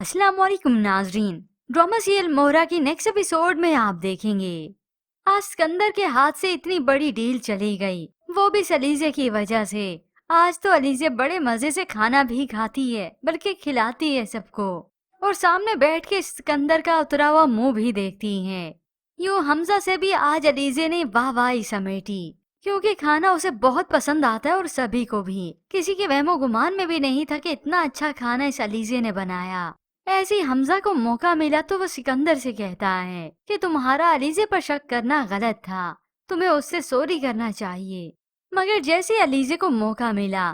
अस्सलाम वालेकुम नाजरीन। ड्रामा सीरियल मोहरा की नेक्स्ट एपिसोड में आप देखेंगे आज सिकंदर के हाथ से इतनी बड़ी डील चली गई, वो भी अलीजे की वजह से। आज तो अलीजे बड़े मजे से खाना भी खाती है बल्कि खिलाती है सबको, और सामने बैठ के सिकंदर का उतरा हुआ मुंह भी देखती है। यूं हमजा से भी आज अलीजे ने वाहवाही समेटी, क्योंकि खाना उसे बहुत पसंद आता है और सभी को भी। किसी के वहमो गुमान में भी नहीं था कि इतना अच्छा खाना इस अलीजे ने बनाया। ऐसे ही हमजा को मौका मिला तो वो सिकंदर से कहता है कि तुम्हारा अलीजे पर शक करना गलत था, तुम्हें उससे सॉरी करना चाहिए। मगर जैसे अलीजे को मौका मिला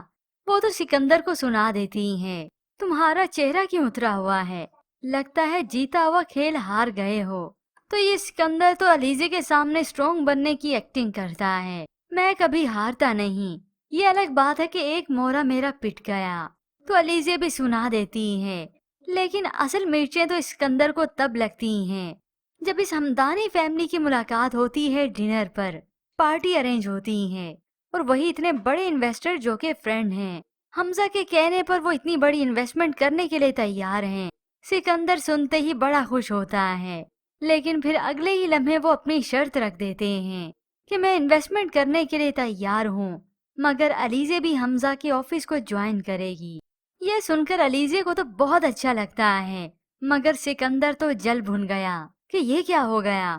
वो तो सिकंदर को सुना देती है, तुम्हारा चेहरा क्यों उतरा हुआ है, लगता है जीता हुआ खेल हार गए हो। तो ये सिकंदर तो अलीजे के सामने स्ट्रॉन्ग बनने की एक्टिंग करता है, मैं कभी हारता नहीं। ये अलग बात है कि एक मोहरा मेरा पिट गया, तो अलीजे भी सुना देती है। लेकिन असल मिर्चें तो सिकंदर को तब लगती हैं जब इस हमदानी फैमिली की मुलाकात होती है डिनर पर। पार्टी अरेंज होती है और वही इतने बड़े इन्वेस्टर जो के फ्रेंड हैं। हमजा के कहने पर वो इतनी बड़ी इन्वेस्टमेंट करने के लिए तैयार हैं। सिकंदर सुनते ही बड़ा खुश होता है, लेकिन फिर अगले ही लम्हे वो अपनी शर्त रख देते हैं कि मैं इन्वेस्टमेंट करने के लिए तैयार हूँ, मगर अलीजे भी हमजा के ऑफिस को ज्वाइन करेगी। यह सुनकर अलीजे को तो बहुत अच्छा लगता है, मगर सिकंदर तो जल भुन गया कि ये क्या हो गया।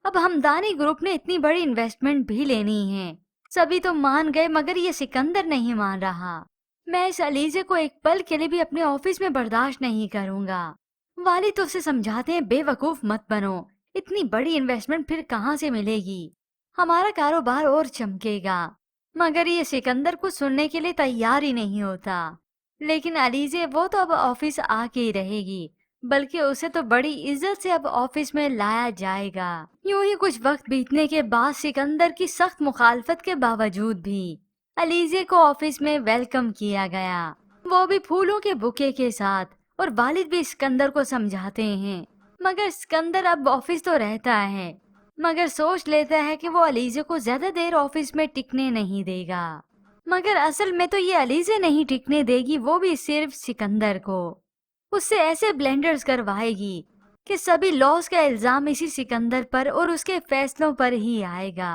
अब हमदानी ग्रुप ने इतनी बड़ी इन्वेस्टमेंट भी लेनी है, सभी तो मान गए मगर ये सिकंदर नहीं मान रहा। मैं इस अलीजे को एक पल के लिए भी अपने ऑफिस में बर्दाश्त नहीं करूंगा। वालिद तो उसे समझाते हैं बेवकूफ मत बनो, इतनी बड़ी इन्वेस्टमेंट फिर कहाँ से मिलेगी, हमारा कारोबार और चमकेगा। मगर ये सिकंदर को सुनने के लिए तैयार ही नहीं होता। लेकिन अलीजे वो तो अब ऑफिस आके ही रहेगी, बल्कि उसे तो बड़ी इज्जत से अब ऑफिस में लाया जाएगा। यूं ही कुछ वक्त बीतने के बाद सिकंदर की सख्त मुखालफत के बावजूद भी अलीजे को ऑफिस में वेलकम किया गया, वो भी फूलों के बुके के साथ। और वालिद भी सिकंदर को समझाते हैं, मगर सिकंदर अब ऑफिस तो रहता है, मगर सोच लेता है कि वो अलीजे को ज्यादा देर ऑफिस में टिकने नहीं देगा। मगर असल में तो ये अलीजे नहीं टिकने देगी, वो भी सिर्फ सिकंदर को। उससे ऐसे ब्लेंडर्स करवाएगी कि सभी लॉस का इल्जाम इसी सिकंदर पर और उसके फैसलों पर ही आएगा।